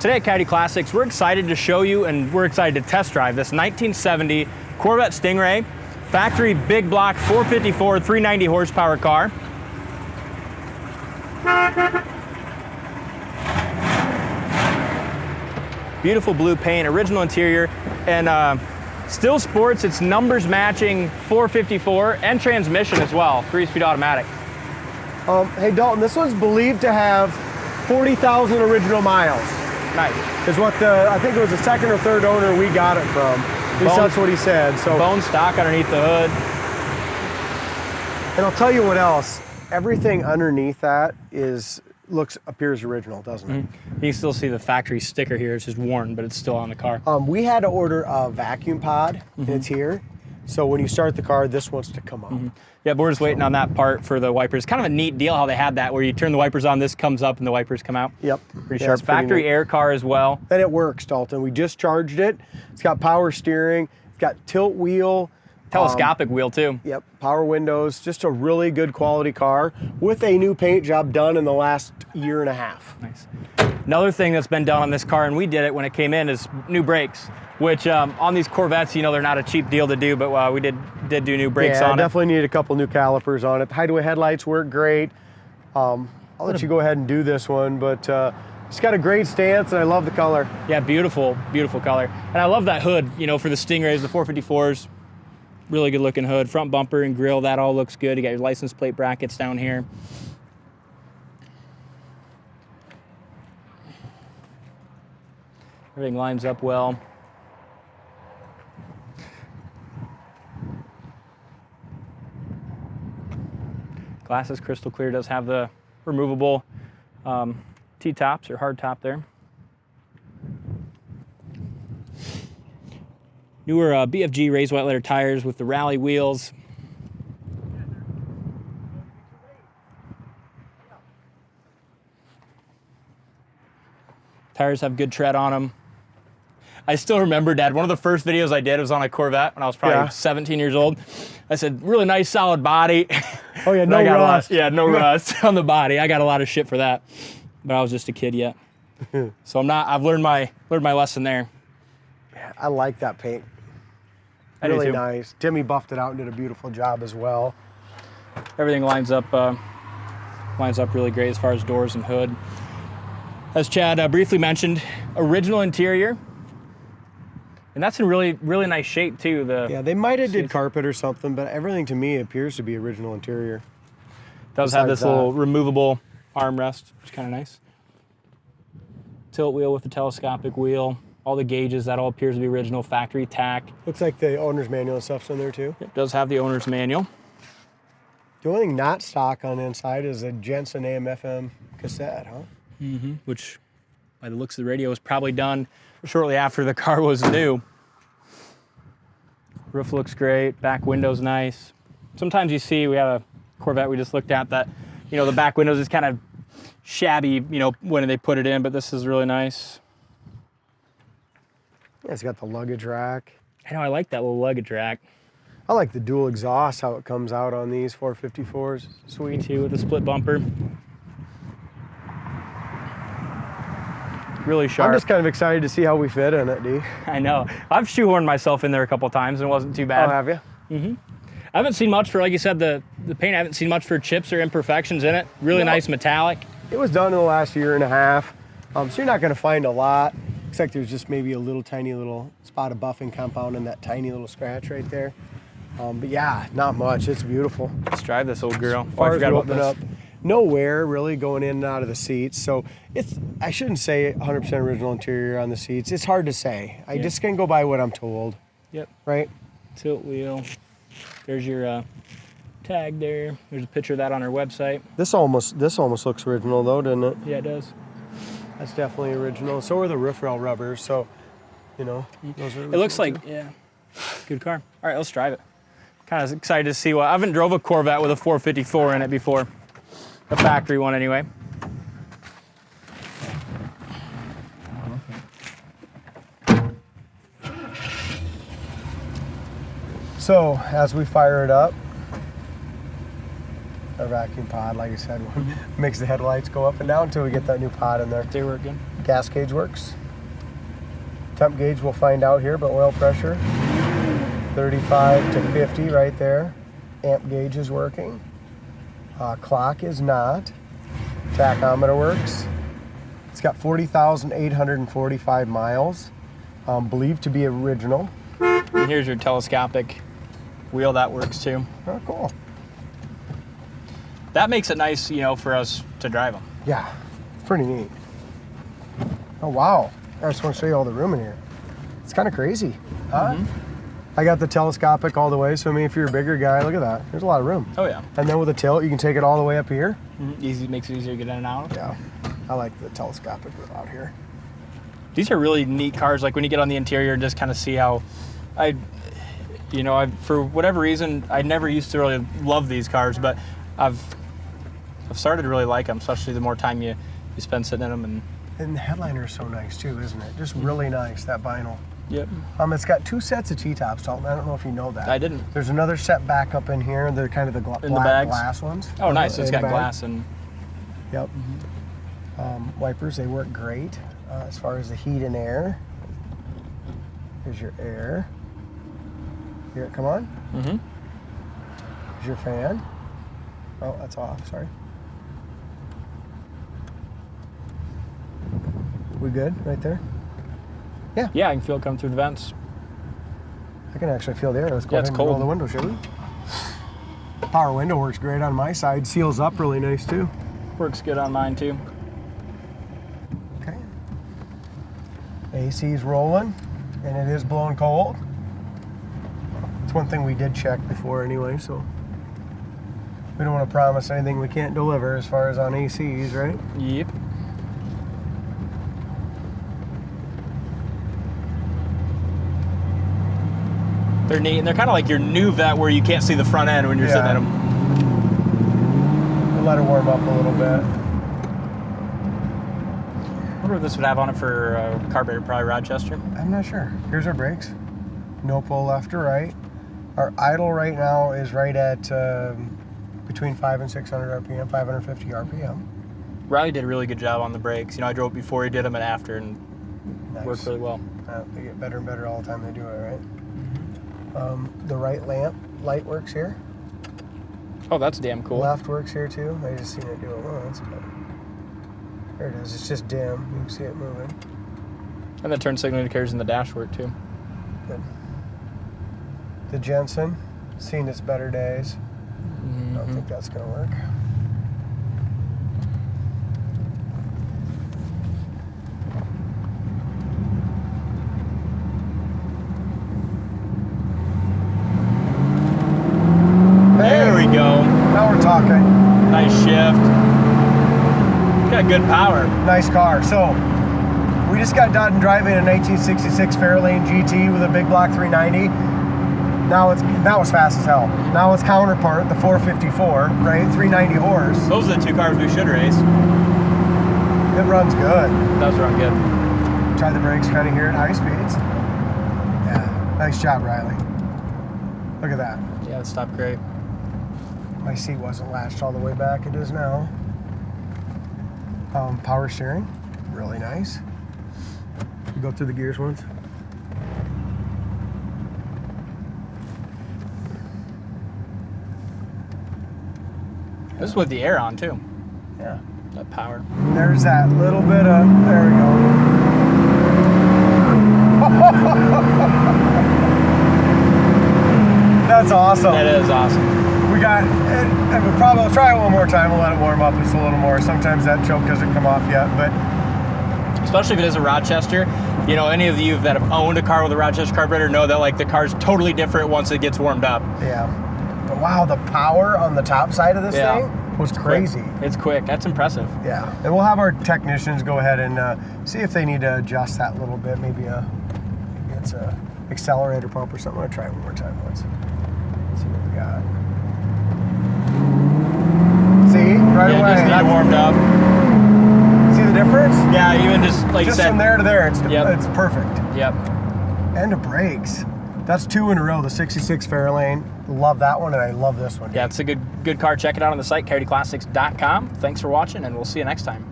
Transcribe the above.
Today at Coyote Classics, we're excited to show you and we're excited to test drive this 1970 Corvette Stingray, factory big block 454, 390 horsepower car. Beautiful blue paint, original interior, and still sports its numbers matching 454 and transmission as well, 3-speed automatic. Hey Dalton, this one's believed to have 40,000 original miles. Nice. Is what I think it was the second or third owner we got it from. At least that's what he said. So bone stock underneath the hood. And I'll tell you what else. Everything underneath that appears original, doesn't it? You can still see the factory sticker here. It's just worn, but it's still on the car. We had to order a vacuum pod, and it's here. So when you start the car, this wants to come up. Yeah, but we're just waiting on that part for the wipers. Kind of a neat deal how they had that, where you turn the wipers on, this comes up, and the wipers come out. Yep. Pretty sharp. Factory air car as well. And it works, Dalton. We just charged it. It's got power steering. It's got tilt wheel. Telescopic wheel, too. Yep, power windows. Just a really good quality car with a new paint job done in the last year and a half. Nice. Another thing that's been done on this car, and we did it when it came in, is new brakes. Which on these Corvettes, you know, they're not a cheap deal to do, but we did do new brakes on it. Yeah, definitely need a couple new calipers on it. The hideaway headlights work great. I'll let you go ahead and do this one, but it's got a great stance, and I love the color. Yeah, beautiful, beautiful color. And I love that hood, you know, for the Stingrays, the 454s. Really good looking hood. Front bumper and grille, that all looks good. You got your license plate brackets down here. Everything lines up well. Glass is crystal clear, does have the removable T-tops or hard top there. Newer BFG raised white letter tires with the rally wheels. Tires have good tread on them. I still remember, Dad, one of the first videos I did was on a Corvette when I was probably 17 years old. I said, really nice solid body. Oh yeah, no rust. No rust on the body. I got a lot of shit for that, but I was just a kid yet. So I've learned my lesson there. I like that paint. Really nice. Timmy buffed it out and did a beautiful job as well. Everything lines up really great as far as doors and hood. As Chad briefly mentioned, original interior. And that's in really, really nice shape too. Yeah, they might have did carpet or something, but everything to me appears to be original interior. Does have this little removable armrest, which is kind of nice. Tilt wheel with the telescopic wheel. All the gauges, that all appears to be original factory tack. Looks like the owner's manual and stuff's in there too. It does have the owner's manual. The only thing not stock on the inside is a Jensen AM/FM cassette, huh? Which, by the looks of the radio, was probably done shortly after the car was new. Roof looks great, back window's nice. Sometimes you see, we have a Corvette we just looked at that, you know, the back windows is kind of shabby, you know, when they put it in, but this is really nice. Yeah, it's got the luggage rack. I know, I like that little luggage rack. I like the dual exhaust, how it comes out on these 454s. Sweet too, with the split bumper. Really sharp. I'm just kind of excited to see how we fit in it, D. I know. I've shoehorned myself in there a couple times and it wasn't too bad. Oh, have you? I haven't seen much for, like you said, the paint. I haven't seen much for chips or imperfections in it. Really nice metallic. It was done in the last year and a half, so you're not going to find a lot. Looks like there's just maybe a tiny little spot of buffing compound and that tiny little scratch right there. But yeah, not much. It's beautiful. Let's drive this old girl. I forgot about this. No wear really going in and out of the seats. So I shouldn't say 100% original interior on the seats. It's hard to say. I just can go by what I'm told. Yep. Right? Tilt wheel. There's your tag there. There's a picture of that on our website. This almost looks original though, doesn't it? Yeah, it does. That's definitely original. So are the roof rail rubbers. So, you know, those are. It looks like good car. All right, let's drive it. Kind of excited to see what. I haven't drove a Corvette with a 454 in it before. A factory one anyway. So as we fire it up, our vacuum pod, like I said, makes the headlights go up and down until we get that new pod in there. They're working. gas gauge works. Temp gauge we'll find out here, but oil pressure, 35 to 50 right there. Amp gauge is working. Clock is not. Tachometer works. It's got 40,845 miles, believed to be original. And here's your telescopic wheel, that works too. Oh, cool. That makes it nice, you know, for us to drive them. Yeah, it's pretty neat. Oh, wow. I just want to show you all the room in here. It's kind of crazy, huh? I got the telescopic all the way, so I mean, if you're a bigger guy, look at that. There's a lot of room. Oh, yeah. And then with a tilt, you can take it all the way up here. Easy, makes it easier to get in and out. Yeah, I like the telescopic out here. These are really neat cars. Like when you get on the interior and just kind of see how for whatever reason, I never used to really love these cars, but I've started to really like them, especially the more time you spend sitting in them. And the headliner is so nice too, isn't it? Just really nice, that vinyl. Yep. It's got 2 sets of T-tops, Dalton. I don't know if you know that. I didn't. There's another set back up in here. They're kind of the black glass ones. Oh, nice. It's got glass and. Yep. Wipers, they work great as far as the heat and air. Here's your air. Here, come on. Here's your fan. Oh, that's off. Sorry. We good right there? Yeah. Yeah, I can feel it come through the vents. I can actually feel the air. Let's go ahead and cold. roll the window, shall we? Power window works great on my side. Seals up really nice too. Works good on mine too. Okay. AC's rolling, and it is blowing cold. It's one thing we did check before anyway, so we don't want to promise anything we can't deliver as far as on ACs, right? Yep. They're neat, and they're kind of like your new vet where you can't see the front end when you're sitting in them. We'll let it warm up a little bit. I wonder what this would have on it for carburetor, probably Rochester. I'm not sure. Here's our brakes. No pull left or right. Our idle right now is right at between 500 and 600 RPM, 550 RPM. Riley did a really good job on the brakes. You know, I drove before he did them and after, and worked really well. They get better and better all the time they do it, right? The right light works here. Oh, that's damn cool. Left works here too. I just seen it do it once, but there it is. It's just dim. You can see it moving. And the turn signal indicators in the dash work too. Good. The Jensen, seen its better days. I don't think that's gonna work. There we go. Now we're talking. Nice shift. Got good power. Nice car. So we just got done driving a 1966 Fairlane GT with a big block 390. Now it's fast as hell. Now its counterpart, the 454, right? 390 horse. Those are the 2 cars we should race. It runs good. It does run good. Try the brakes kind of here at high speeds. Yeah, nice job, Riley. Look at that. Yeah, it stopped great. My seat wasn't latched all the way back. It is now. Power steering, really nice. You go through the gears once. This is with the air on too. Yeah. That power. There's that little bit of, there we go. That's awesome. That is awesome. We got, and we'll probably try it one more time. We'll let it warm up just a little more. Sometimes that choke doesn't come off yet, but. Especially if it is a Rochester, you know, any of you that have owned a car with a Rochester carburetor know that like the car's totally different once it gets warmed up. Yeah. But wow, the power on the top side of this thing was crazy. It's quick. That's impressive. Yeah. And we'll have our technicians go ahead and see if they need to adjust that a little bit. Maybe it's a accelerator pump or something. I'll try it one more time. Let's see what we got. See? Right away. Just need it warmed up. See the difference? Yeah, even just like just you said. From there to there, it's perfect. Yep. And the brakes. That's 2 in a row. The 66 Fairlane. Love that one, and I love this one. Yeah, it's a good car. Check it out on the site, coyoteclassics.com. Thanks for watching, and we'll see you next time.